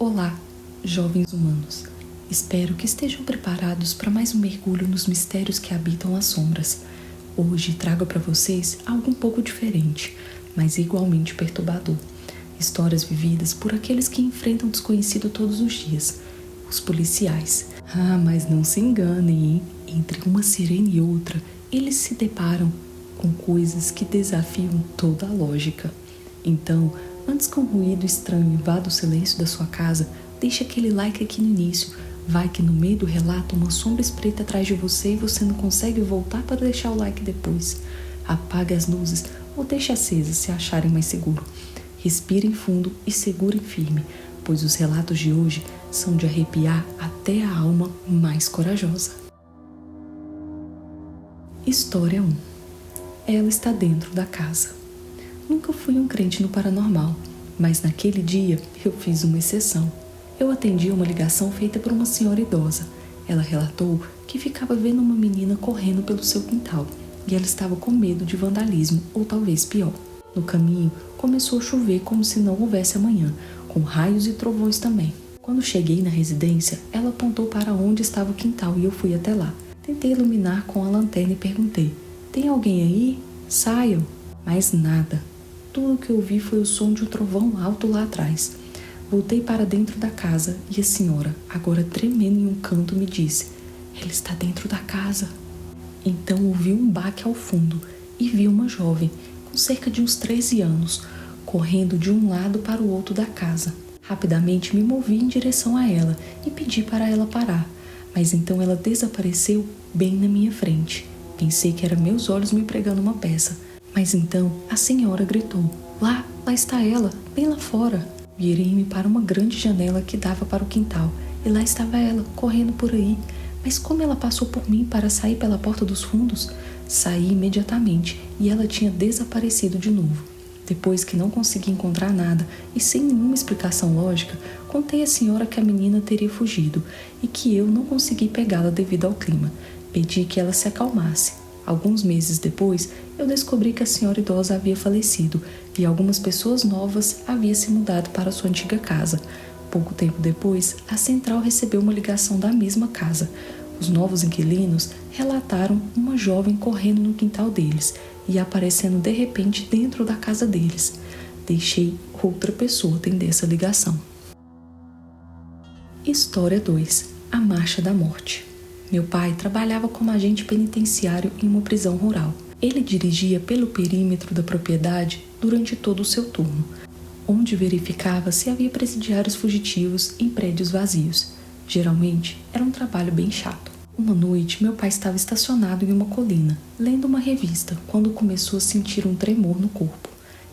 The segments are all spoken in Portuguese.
Olá, jovens humanos. Espero que estejam preparados para mais um mergulho nos mistérios que habitam as sombras. Hoje trago para vocês algo um pouco diferente, mas igualmente perturbador. Histórias vividas por aqueles que enfrentam o desconhecido todos os dias, os policiais. Mas não se enganem, hein? Entre uma sirene e outra, eles se deparam com coisas que desafiam toda a lógica. Então, antes que um ruído estranho invada o silêncio da sua casa, deixe aquele like aqui no início. Vai que no meio do relato uma sombra espreita atrás de você e você não consegue voltar para deixar o like depois. Apague as luzes ou deixe acesas se acharem mais seguro. Respirem fundo e segurem firme, pois os relatos de hoje são de arrepiar até a alma mais corajosa. História 1. Ela está dentro da casa. Nunca fui um crente no paranormal, mas naquele dia eu fiz uma exceção. Eu atendi uma ligação feita por uma senhora idosa. Ela relatou que ficava vendo uma menina correndo pelo seu quintal e ela estava com medo de vandalismo ou talvez pior. No caminho, começou a chover como se não houvesse amanhã, com raios e trovões também. Quando cheguei na residência, ela apontou para onde estava o quintal e eu fui até lá. Tentei iluminar com a lanterna e perguntei: "Tem alguém aí? Saiam!" Mas nada. Tudo o que eu vi foi o som de um trovão alto lá atrás. Voltei para dentro da casa e a senhora, agora tremendo em um canto, me disse: "Ela está dentro da casa." Então ouvi um baque ao fundo e vi uma jovem, com cerca de uns 13 anos, correndo de um lado para o outro da casa. Rapidamente me movi em direção a ela e pedi para ela parar, mas então ela desapareceu bem na minha frente. Pensei que eram meus olhos me pregando uma peça. Mas então a senhora gritou: Lá está ela, bem lá fora." Virei-me para uma grande janela que dava para o quintal, e lá estava ela, correndo por aí. Mas como ela passou por mim para sair pela porta dos fundos? Saí imediatamente e ela tinha desaparecido de novo. Depois que não consegui encontrar nada e sem nenhuma explicação lógica, contei à senhora que a menina teria fugido e que eu não consegui pegá-la devido ao clima. Pedi que ela se acalmasse. Alguns meses depois, eu descobri que a senhora idosa havia falecido e algumas pessoas novas haviam se mudado para sua antiga casa. Pouco tempo depois, a central recebeu uma ligação da mesma casa. Os novos inquilinos relataram uma jovem correndo no quintal deles e aparecendo de repente dentro da casa deles. Deixei outra pessoa atender essa ligação. História 2. A Marcha da Morte. Meu pai trabalhava como agente penitenciário em uma prisão rural. Ele dirigia pelo perímetro da propriedade durante todo o seu turno, onde verificava se havia presidiários fugitivos em prédios vazios. Geralmente, era um trabalho bem chato. Uma noite, meu pai estava estacionado em uma colina, lendo uma revista, quando começou a sentir um tremor no corpo.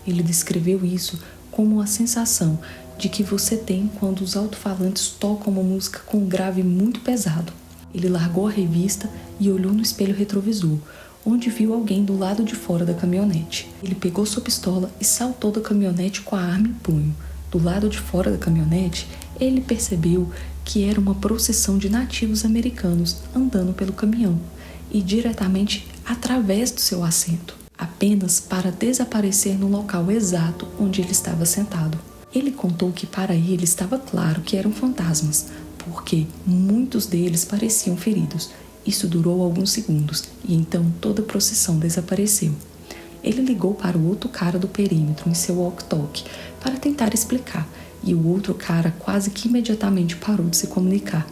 Ele descreveu isso como a sensação de que você tem quando os alto-falantes tocam uma música com um grave muito pesado. Ele largou a revista e olhou no espelho retrovisor, onde viu alguém do lado de fora da caminhonete. Ele pegou sua pistola e saltou da caminhonete com a arma em punho. Do lado de fora da caminhonete, ele percebeu que era uma procissão de nativos americanos andando pelo caminhão e diretamente através do seu assento, apenas para desaparecer no local exato onde ele estava sentado. Ele contou que para ele estava claro que eram fantasmas, porque muitos deles pareciam feridos. Isso durou alguns segundos e então toda a procissão desapareceu. Ele ligou para o outro cara do perímetro em seu walkie-talkie para tentar explicar e o outro cara quase que imediatamente parou de se comunicar.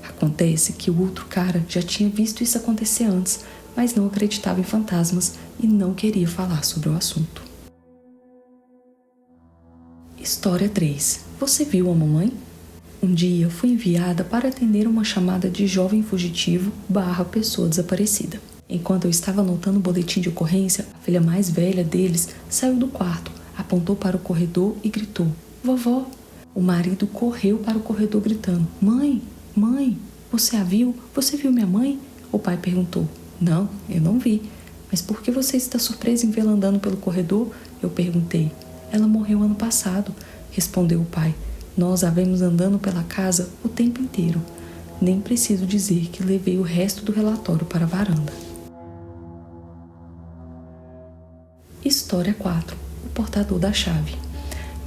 Acontece que o outro cara já tinha visto isso acontecer antes, mas não acreditava em fantasmas e não queria falar sobre o assunto. História 3. Você viu a mamãe? Um dia fui enviada para atender uma chamada de jovem fugitivo / pessoa desaparecida. Enquanto eu estava anotando o boletim de ocorrência, a filha mais velha deles saiu do quarto, apontou para o corredor e gritou: "Vovó!" O marido correu para o corredor gritando: "Mãe, mãe, você a viu? Você viu minha mãe?" O pai perguntou: "Não, eu não vi." "Mas por que você está surpresa em vê-la andando pelo corredor?" Eu perguntei. "Ela morreu ano passado", respondeu o pai. "Nós a vemos andando pela casa o tempo inteiro. Nem preciso dizer que levei o resto do relatório para a varanda." História 4. O portador da chave.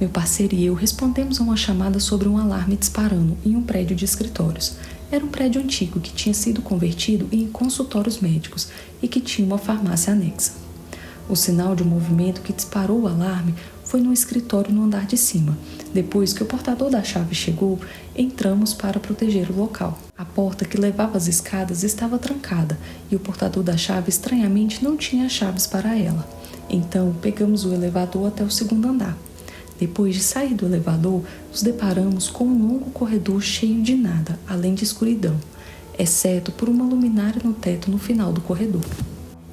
Meu parceiro e eu respondemos a uma chamada sobre um alarme disparando em um prédio de escritórios. Era um prédio antigo que tinha sido convertido em consultórios médicos e que tinha uma farmácia anexa. O sinal de um movimento que disparou o alarme foi no escritório no andar de cima. Depois que o portador da chave chegou, entramos para proteger o local. A porta que levava às escadas estava trancada e o portador da chave estranhamente não tinha chaves para ela. Então, pegamos o elevador até o segundo andar. Depois de sair do elevador, nos deparamos com um longo corredor cheio de nada, além de escuridão, exceto por uma luminária no teto no final do corredor.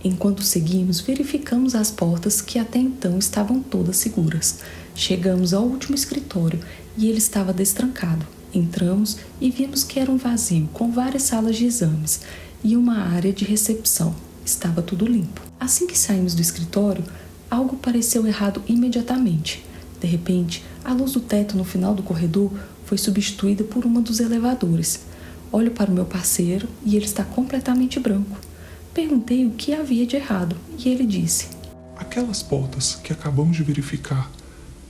Enquanto seguimos, verificamos as portas que até então estavam todas seguras. Chegamos ao último escritório e ele estava destrancado. Entramos e vimos que era um vazio, com várias salas de exames e uma área de recepção. Estava tudo limpo. Assim que saímos do escritório, algo pareceu errado imediatamente. De repente, a luz do teto no final do corredor foi substituída por uma dos elevadores. Olho para o meu parceiro e ele está completamente branco. Perguntei o que havia de errado e ele disse: Aquelas portas que acabamos de verificar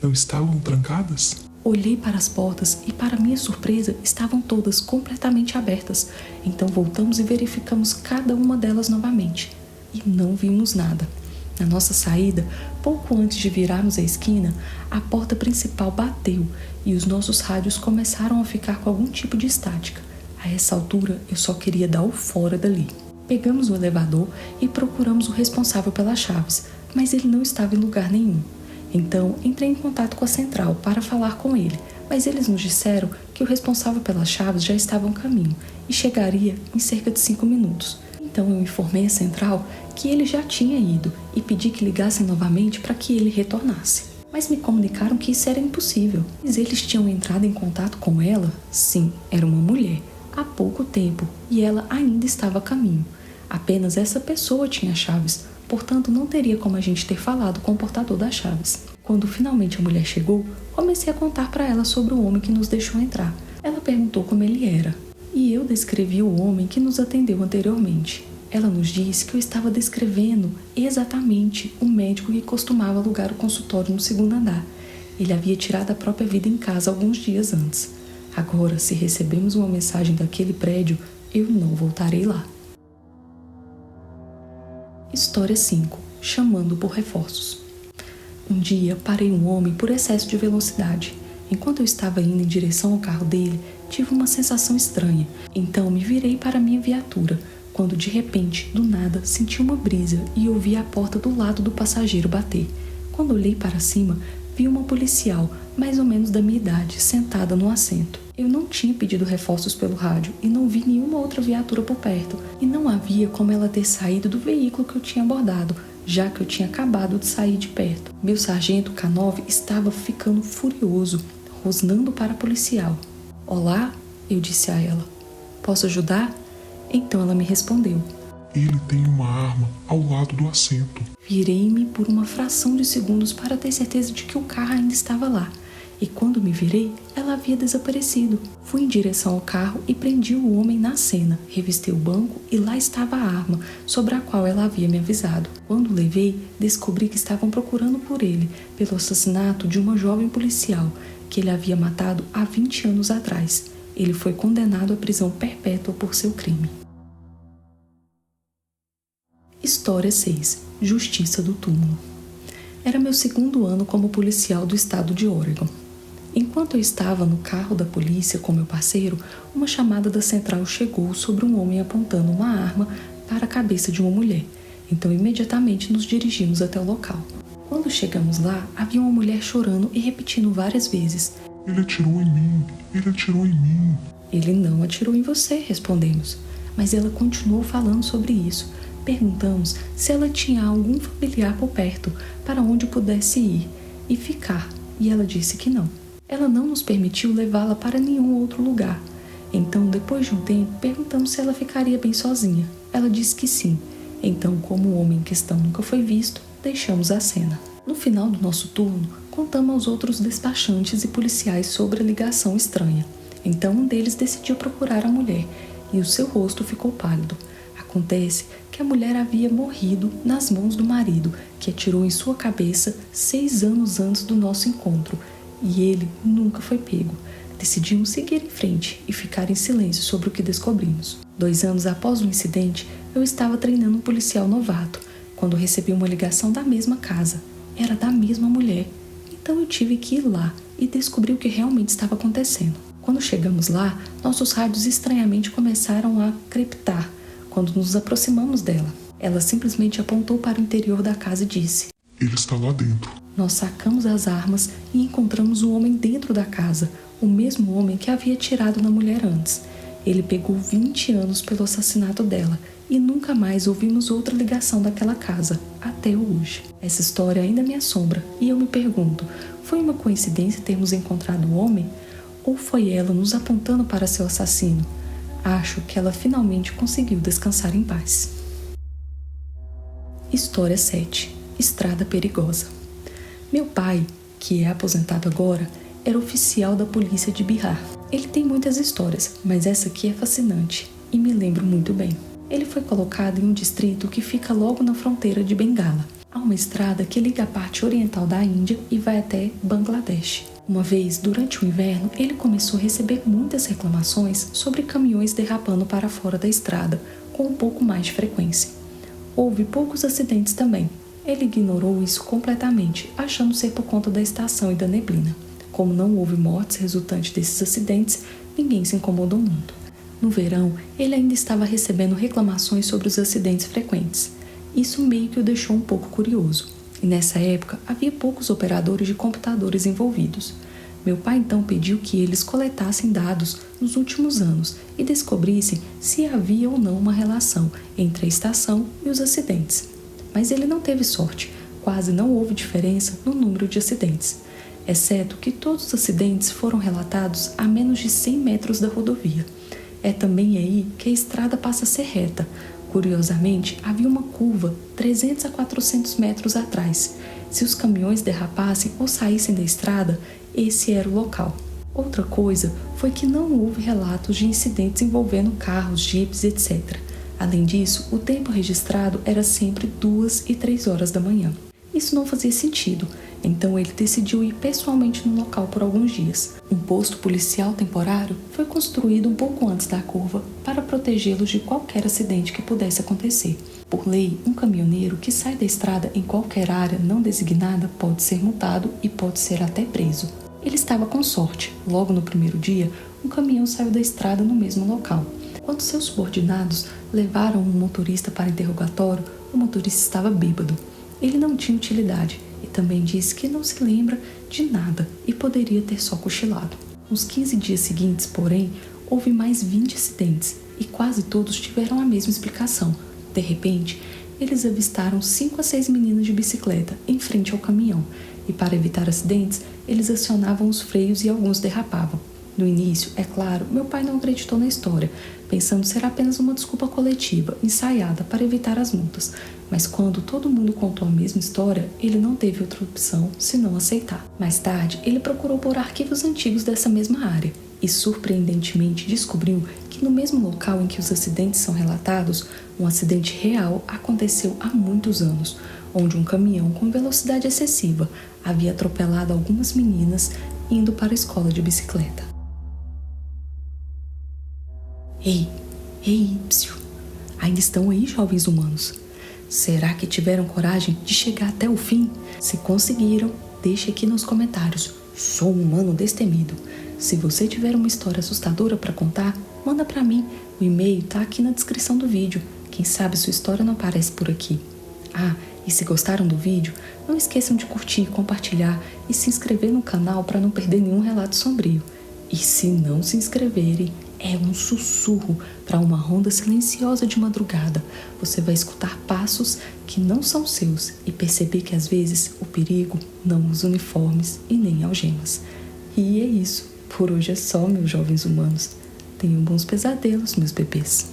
não estavam trancadas? Olhei para as portas e, para minha surpresa, estavam todas completamente abertas. Então voltamos e verificamos cada uma delas novamente. E não vimos nada. Na nossa saída, pouco antes de virarmos a esquina, a porta principal bateu e os nossos rádios começaram a ficar com algum tipo de estática. A essa altura, eu só queria dar o fora dali. Pegamos o elevador e procuramos o responsável pelas chaves, mas ele não estava em lugar nenhum. Então, entrei em contato com a central para falar com ele, mas eles nos disseram que o responsável pelas chaves já estava a caminho e chegaria em cerca de 5 minutos. Então eu informei a central que ele já tinha ido e pedi que ligassem novamente para que ele retornasse. Mas me comunicaram que isso era impossível. Mas eles tinham entrado em contato com ela? Sim, era uma mulher, há pouco tempo, e ela ainda estava a caminho. Apenas essa pessoa tinha chaves, portanto não teria como a gente ter falado com o portador das chaves. Quando finalmente a mulher chegou, comecei a contar para ela sobre o homem que nos deixou entrar. Ela perguntou como ele era, e eu descrevi o homem que nos atendeu anteriormente. Ela nos disse que eu estava descrevendo exatamente o médico que costumava alugar o consultório no segundo andar. Ele havia tirado a própria vida em casa alguns dias antes. Agora, se recebemos uma mensagem daquele prédio, eu não voltarei lá. História 5. Chamando por reforços. Um dia, parei um homem por excesso de velocidade. Enquanto eu estava indo em direção ao carro dele, tive uma sensação estranha. Então, me virei para a minha viatura, quando de repente, do nada, senti uma brisa e ouvi a porta do lado do passageiro bater. Quando olhei para cima, vi uma policial, mais ou menos da minha idade, sentada no assento. Eu não tinha pedido reforços pelo rádio e não vi nenhuma outra viatura por perto, e não havia como ela ter saído do veículo que eu tinha abordado, já que eu tinha acabado de sair de perto. Meu sargento K9 estava ficando furioso, rosnando para a policial. Olá, eu disse a ela. Posso ajudar? Então ela me respondeu. Ele tem uma arma ao lado do assento. Virei-me por uma fração de segundos para ter certeza de que o carro ainda estava lá. E quando me virei, ela havia desaparecido. Fui em direção ao carro e prendi o homem na cena, revistei o banco e lá estava a arma, sobre a qual ela havia me avisado. Quando levei, descobri que estavam procurando por ele, pelo assassinato de uma jovem policial, que ele havia matado há 20 anos atrás. Ele foi condenado à prisão perpétua por seu crime. História 6. Justiça do túmulo. Era meu segundo ano como policial do estado de Oregon. Enquanto eu estava no carro da polícia com meu parceiro, uma chamada da central chegou sobre um homem apontando uma arma para a cabeça de uma mulher. Então imediatamente nos dirigimos até o local. Quando chegamos lá, havia uma mulher chorando e repetindo várias vezes: Ele atirou em mim, ele atirou em mim. Ele não atirou em você, respondemos. Mas ela continuou falando sobre isso. Perguntamos se ela tinha algum familiar por perto para onde pudesse ir e ficar, e ela disse que não. Ela não nos permitiu levá-la para nenhum outro lugar. Então, depois de um tempo, perguntamos se ela ficaria bem sozinha. Ela disse que sim. Então, como o homem em questão nunca foi visto, deixamos a cena. No final do nosso turno, contamos aos outros despachantes e policiais sobre a ligação estranha. Então, um deles decidiu procurar a mulher, e o seu rosto ficou pálido. Acontece que a mulher havia morrido nas mãos do marido, que atirou em sua cabeça 6 anos antes do nosso encontro, e ele nunca foi pego. Decidimos seguir em frente e ficar em silêncio sobre o que descobrimos. 2 anos após o incidente, eu estava treinando um policial novato, quando recebi uma ligação da mesma casa. Era da mesma mulher. Então eu tive que ir lá e descobrir o que realmente estava acontecendo. Quando chegamos lá, nossos rádios estranhamente começaram a crepitar quando nos aproximamos dela. Ela simplesmente apontou para o interior da casa e disse: Ele está lá dentro. Nós sacamos as armas e encontramos o homem dentro da casa, o mesmo homem que havia atirado na mulher antes. Ele pegou 20 anos pelo assassinato dela e nunca mais ouvimos outra ligação daquela casa, até hoje. Essa história ainda me assombra e eu me pergunto, foi uma coincidência termos encontrado o homem? Ou foi ela nos apontando para seu assassino? Acho que ela finalmente conseguiu descansar em paz. História 7. Estrada perigosa. Meu pai, que é aposentado agora, era oficial da polícia de Bihar. Ele tem muitas histórias, mas essa aqui é fascinante e me lembro muito bem. Ele foi colocado em um distrito que fica logo na fronteira de Bengala. Há uma estrada que liga a parte oriental da Índia e vai até Bangladesh. Uma vez, durante o inverno, ele começou a receber muitas reclamações sobre caminhões derrapando para fora da estrada, com um pouco mais de frequência. Houve poucos acidentes também. Ele ignorou isso completamente, achando ser por conta da estação e da neblina. Como não houve mortes resultantes desses acidentes, ninguém se incomodou muito. No verão, ele ainda estava recebendo reclamações sobre os acidentes frequentes. Isso meio que o deixou um pouco curioso. E nessa época, havia poucos operadores de computadores envolvidos. Meu pai então pediu que eles coletassem dados nos últimos anos e descobrissem se havia ou não uma relação entre a estação e os acidentes. Mas ele não teve sorte, quase não houve diferença no número de acidentes, exceto que todos os acidentes foram relatados a menos de 100 metros da rodovia. É também aí que a estrada passa a ser reta. Curiosamente, havia uma curva 300 a 400 metros atrás. Se os caminhões derrapassem ou saíssem da estrada, esse era o local. Outra coisa foi que não houve relatos de incidentes envolvendo carros, jipes, etc. Além disso, o tempo registrado era sempre 2 e 3 horas da manhã. Isso não fazia sentido, então ele decidiu ir pessoalmente no local por alguns dias. Um posto policial temporário foi construído um pouco antes da curva para protegê-los de qualquer acidente que pudesse acontecer. Por lei, um caminhoneiro que sai da estrada em qualquer área não designada pode ser multado e pode ser até preso. Ele estava com sorte. Logo no primeiro dia, um caminhão saiu da estrada no mesmo local. Quando seus subordinados levaram um motorista para interrogatório, o motorista estava bêbado. Ele não tinha utilidade e também disse que não se lembra de nada e poderia ter só cochilado. Nos 15 dias seguintes, porém, houve mais 20 acidentes e quase todos tiveram a mesma explicação. De repente, eles avistaram 5 a 6 meninas de bicicleta em frente ao caminhão e, para evitar acidentes, eles acionavam os freios e alguns derrapavam. No início, é claro, meu pai não acreditou na história, pensando ser apenas uma desculpa coletiva, ensaiada para evitar as multas. Mas quando todo mundo contou a mesma história, ele não teve outra opção senão aceitar. Mais tarde, ele procurou por arquivos antigos dessa mesma área e, surpreendentemente, descobriu que no mesmo local em que os acidentes são relatados, um acidente real aconteceu há muitos anos, onde um caminhão com velocidade excessiva havia atropelado algumas meninas indo para a escola de bicicleta. Ei, psiu! Ainda estão aí, jovens humanos? Será que tiveram coragem de chegar até o fim? Se conseguiram, deixe aqui nos comentários. Sou um humano destemido. Se você tiver uma história assustadora para contar, manda para mim. O e-mail tá aqui na descrição do vídeo. Quem sabe sua história não aparece por aqui. E se gostaram do vídeo, não esqueçam de curtir, compartilhar e se inscrever no canal para não perder nenhum relato sombrio. E se não se inscreverem, é um sussurro para uma ronda silenciosa de madrugada. Você vai escutar passos que não são seus e perceber que às vezes o perigo não usa uniformes e nem algemas. E é isso. Por hoje é só, meus jovens humanos. Tenham bons pesadelos, meus bebês.